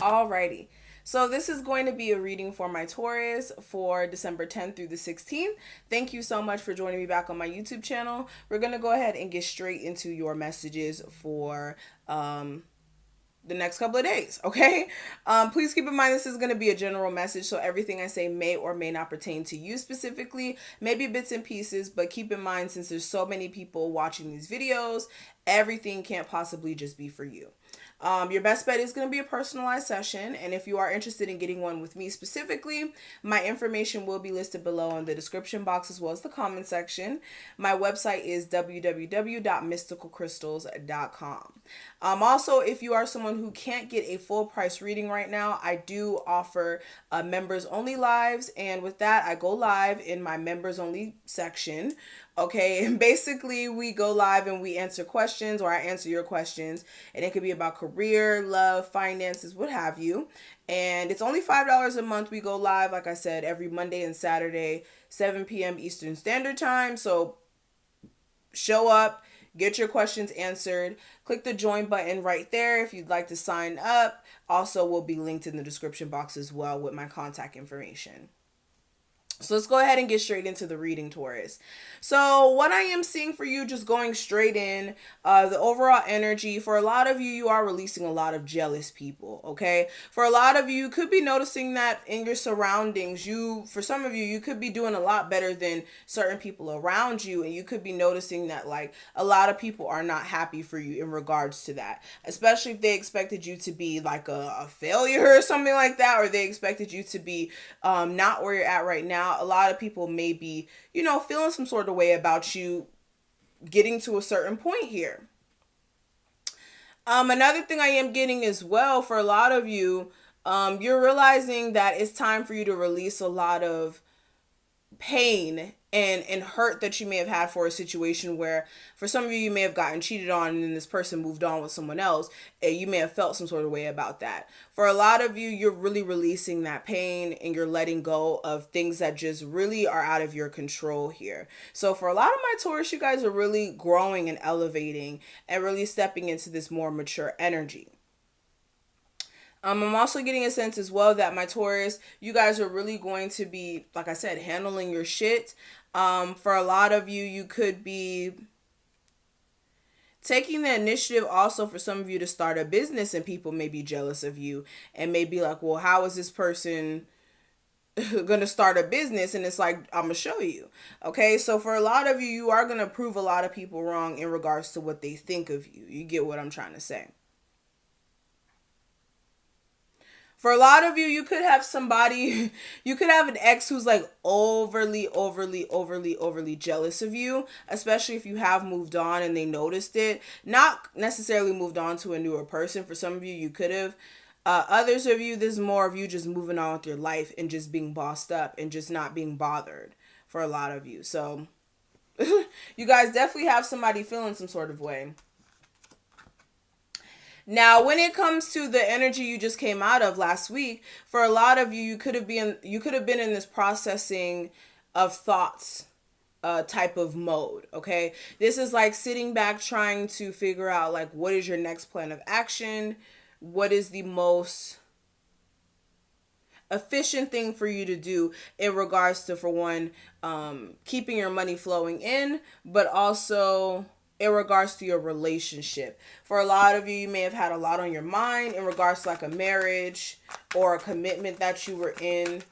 Alrighty. So this is going to be a reading for my Taurus for December 10th through the 16th. Thank you so much for joining me back on my YouTube channel. We're going to go ahead and get straight into your messages for the next couple of days, okay? Please keep in mind this is going to be a general message, so everything I say may or may not pertain to you specifically, maybe bits and pieces, but keep in mind since there's so many people watching these videos, everything can't possibly just be for you. Your best bet is going to be a personalized session, and if you are interested in getting one with me specifically, my information will be listed below in the description box as well as the comment section. My website is www.mystikalkristals.com. Also, if you are someone who can't get a full price reading right now, I do offer members only lives, and with that, I go live in my members only section. Okay, and basically we go live and we answer questions, or I answer your questions, and it could be about career, love, finances, what have you. And it's only $5 a month. We go live, like I said, every Monday and Saturday, 7 p.m. Eastern Standard Time. So show up, get your questions answered. Click the join button right there if you'd like to sign up. Also will be linked in the description box as well with my contact information. So let's go ahead and get straight into the reading, Taurus. So what I am seeing for you, just going straight in, the overall energy, for a lot of you, you are releasing a lot of jealous people, okay? For a lot of you, you could be noticing that in your surroundings, for some of you, you could be doing a lot better than certain people around you, and you could be noticing that, like, a lot of people are not happy for you in regards to that, especially if they expected you to be, like, a failure or something like that, or they expected you to be not where you're at right now. A lot of people may be, feeling some sort of way about you getting to a certain point here. Another thing I am getting as well, for a lot of you, you're realizing that it's time for you to release a lot of pain and hurt that you may have had for a situation where, for some of you, you may have gotten cheated on and then this person moved on with someone else, and you may have felt some sort of way about that. For a lot of you, you're really releasing that pain and you're letting go of things that just really are out of your control here. So for a lot of my Taurus, you guys are really growing and elevating and really stepping into this more mature energy. I'm also getting a sense as well that my Taurus, you guys are really going to be, like I said, handling your shit. For a lot of you, you could be taking the initiative also for some of you to start a business, and people may be jealous of you and may be like, well, how is this person gonna start a business? And it's like, I'm gonna show you. Okay, so for a lot of you, you are gonna prove a lot of people wrong in regards to what they think of you. You get what I'm trying to say? For a lot of you, you could have somebody, you could have an ex who's like overly jealous of you, especially if you have moved on and they noticed it. Not necessarily moved on to a newer person. For some of you, you could have. Others of you, there's more of you just moving on with your life and just being bossed up and just not being bothered for a lot of you. So you guys definitely have somebody feeling some sort of way. Now, when it comes to the energy you just came out of last week, for a lot of you, you could have been in this processing of thoughts type of mode. Okay, this is like sitting back trying to figure out, like, what is your next plan of action, what is the most efficient thing for you to do in regards to, for one, keeping your money flowing in, but also in regards to your relationship. For a lot of you, you may have had a lot on your mind in regards to like a marriage or a commitment that you were in,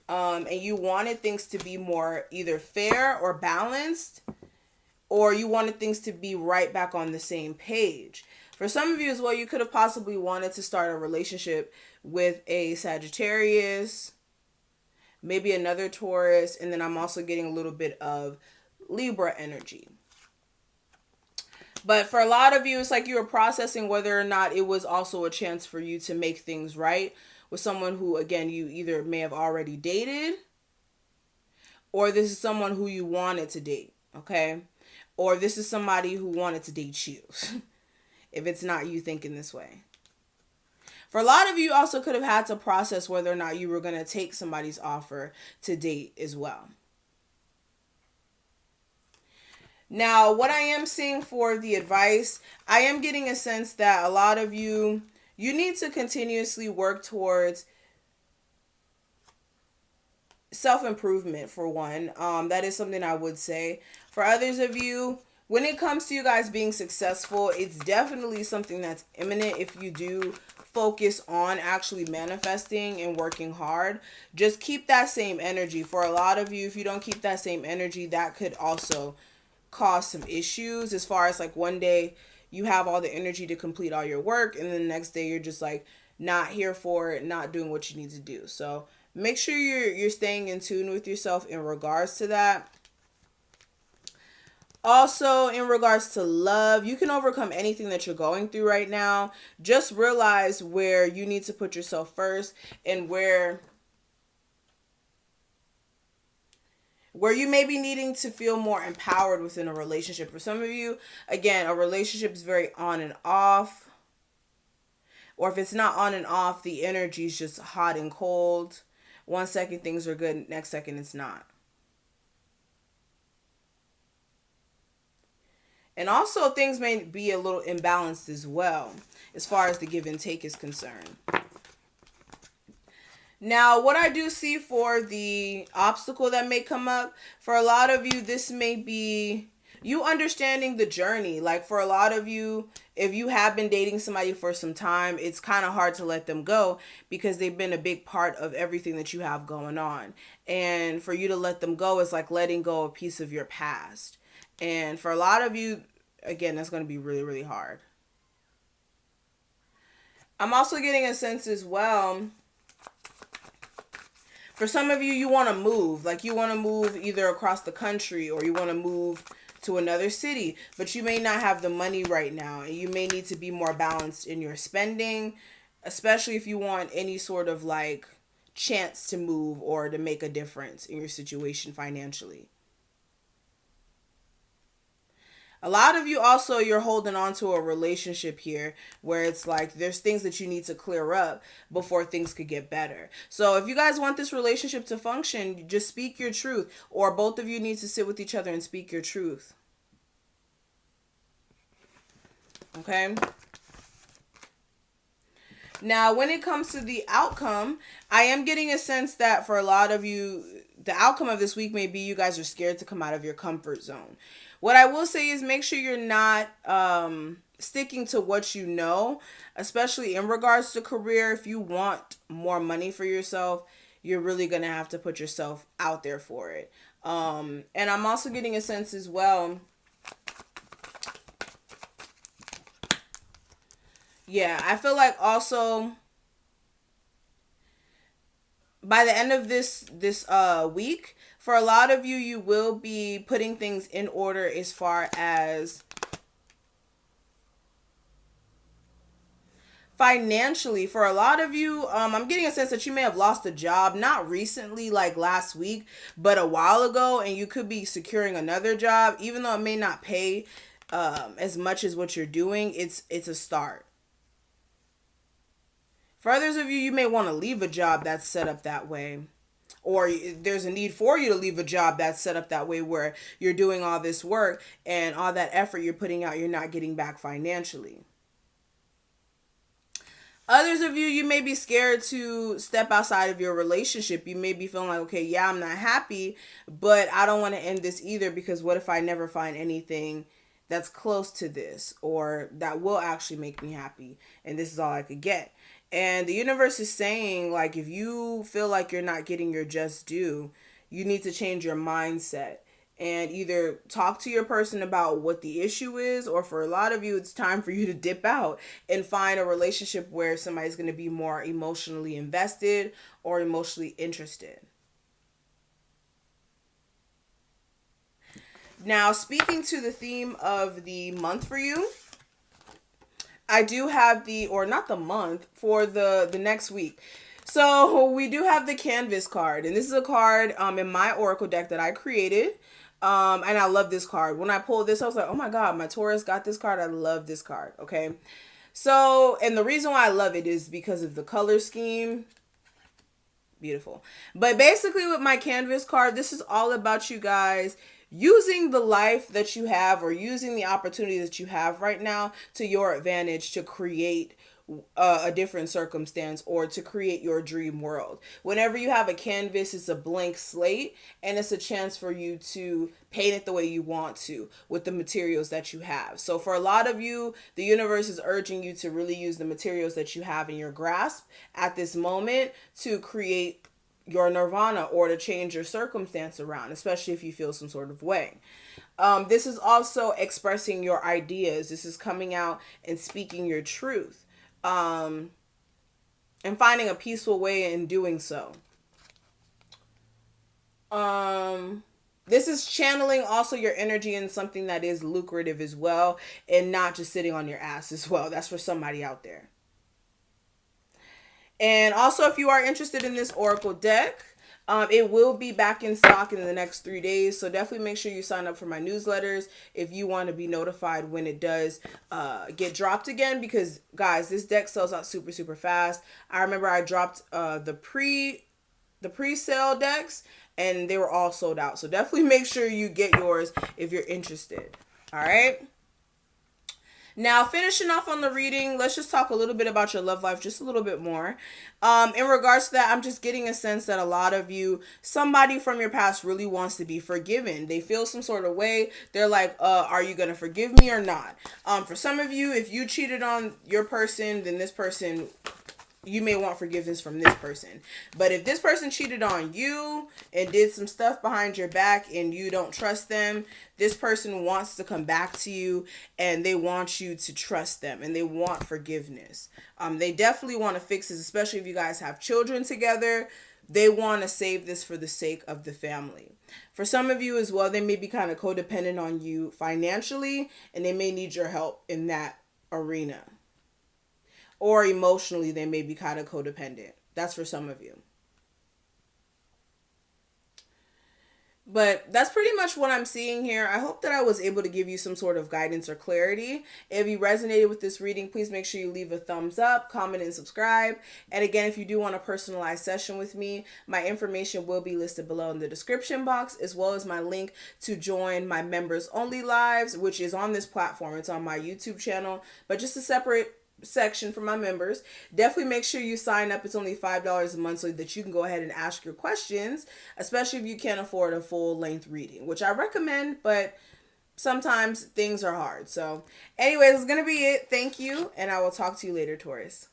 and you wanted things to be more either fair or balanced, or you wanted things to be right back on the same page. For some of you as well, you could have possibly wanted to start a relationship with a Sagittarius, maybe another Taurus, and then I'm also getting a little bit of Libra energy. But for a lot of you, it's like you were processing whether or not it was also a chance for you to make things right with someone who, again, you either may have already dated, or this is someone who you wanted to date, okay? Or this is somebody who wanted to date you, if it's not you thinking this way. For a lot of you, also could have had to process whether or not you were going to take somebody's offer to date as well. Now, what I am seeing for the advice, I am getting a sense that a lot of you, you need to continuously work towards self-improvement, for one. That is something I would say. For others of you, when it comes to you guys being successful, it's definitely something that's imminent if you do focus on actually manifesting and working hard. Just keep that same energy. For a lot of you, if you don't keep that same energy, that could also cause some issues, as far as like one day you have all the energy to complete all your work, and then the next day you're just like not here for it, not doing what you need to do. So make sure you're staying in tune with yourself in regards to that. Also, in regards to love, you can overcome anything that you're going through right now. Just realize where you need to put yourself first, and where you may be needing to feel more empowered within a relationship. For some of you, again, a relationship is very on and off. Or if it's not on and off, the energy is just hot and cold. One second things are good, next second it's not. And also things may be a little imbalanced as well, as far as the give and take is concerned. Now, what I do see for the obstacle that may come up, for a lot of you, this may be you understanding the journey. Like for a lot of you, if you have been dating somebody for some time, it's kind of hard to let them go because they've been a big part of everything that you have going on. And for you to let them go is like letting go of a piece of your past. And for a lot of you, again, that's going to be really, really hard. I'm also getting a sense as well, for some of you, you want to move. Like you want to move either across the country, or you want to move to another city, but you may not have the money right now, and you may need to be more balanced in your spending, especially if you want any sort of like chance to move or to make a difference in your situation financially. A lot of you also, you're holding on to a relationship here where it's like there's things that you need to clear up before things could get better. So if you guys want this relationship to function, just speak your truth, or both of you need to sit with each other and speak your truth. Okay? Now, when it comes to the outcome, I am getting a sense that for a lot of you, the outcome of this week may be you guys are scared to come out of your comfort zone. What I will say is make sure you're not sticking to what you know, especially in regards to career. If you want more money for yourself, you're really going to have to put yourself out there for it. And I'm also getting a sense as well. Yeah, I feel like also by the end of this week, for a lot of you, you will be putting things in order as far as financially. For a lot of you, I'm getting a sense that you may have lost a job, not recently, like last week, but a while ago, and you could be securing another job, even though it may not pay as much as what you're doing. It's a start. For others of you, you may want to leave a job that's set up that way. Or there's a need for you to leave a job that's set up that way where you're doing all this work and all that effort you're putting out, you're not getting back financially. Others of you, you may be scared to step outside of your relationship. You may be feeling like, okay, yeah, I'm not happy, but I don't want to end this either, because what if I never find anything that's close to this or that will actually make me happy, and this is all I could get? And the universe is saying, like, if you feel like you're not getting your just due, you need to change your mindset and either talk to your person about what the issue is, or for a lot of you, it's time for you to dip out and find a relationship where somebody's going to be more emotionally invested or emotionally interested. Now, speaking to the theme of the month for you, I do have or not the month, for the next week. So we do have the Canvas card, and this is a card in my Oracle deck that I created. And I love this card. When I pulled this, I was like, oh my God, my Taurus got this card. I love this card. Okay. So, and the reason why I love it is because of the color scheme. Beautiful. But basically with my Canvas card, this is all about you guys using the life that you have, or using the opportunity that you have right now to your advantage to create a different circumstance or to create your dream world. Whenever you have a canvas, it's a blank slate, and it's a chance for you to paint it the way you want to with the materials that you have. So for a lot of you, the universe is urging you to really use the materials that you have in your grasp at this moment to create your nirvana or to change your circumstance around, especially if you feel some sort of way. This is also expressing your ideas. This is coming out and speaking your truth, and finding a peaceful way in doing so. This is channeling also your energy in something that is lucrative as well, and not just sitting on your ass as well. That's for somebody out there. And also, if you are interested in this Oracle deck, it will be back in stock in the next 3 days. So definitely make sure you sign up for my newsletters if you want to be notified when it does get dropped again. Because, guys, this deck sells out super, super fast. I remember I dropped the pre-sale decks, and they were all sold out. So definitely make sure you get yours if you're interested. All right. Now, finishing off on the reading, let's just talk a little bit about your love life, just a little bit more. In regards to that, I'm just getting a sense that a lot of you, somebody from your past really wants to be forgiven. They feel some sort of way. They're like, are you going to forgive me or not? For some of you, if you cheated on your person, then this person, you may want forgiveness from this person. But if this person cheated on you and did some stuff behind your back and you don't trust them, this person wants to come back to you and they want you to trust them and they want forgiveness. They definitely want to fix this, especially if you guys have children together. They want to save this for the sake of the family. For some of you as well, they may be kind of codependent on you financially, and they may need your help in that arena. Or emotionally, they may be kind of codependent. That's for some of you. But that's pretty much what I'm seeing here. I hope that I was able to give you some sort of guidance or clarity. If you resonated with this reading, please make sure you leave a thumbs up, comment, and subscribe. And again, if you do want a personalized session with me, my information will be listed below in the description box, as well as my link to join my members only lives, which is on this platform. It's on my YouTube channel, but just a separate section for my members. Definitely make sure you sign up. It's only $5 a month so that you can go ahead and ask your questions, especially if you can't afford a full length reading, which I recommend, but sometimes things are hard. So anyways, it's going to be it. Thank you, and I will talk to you later, Taurus.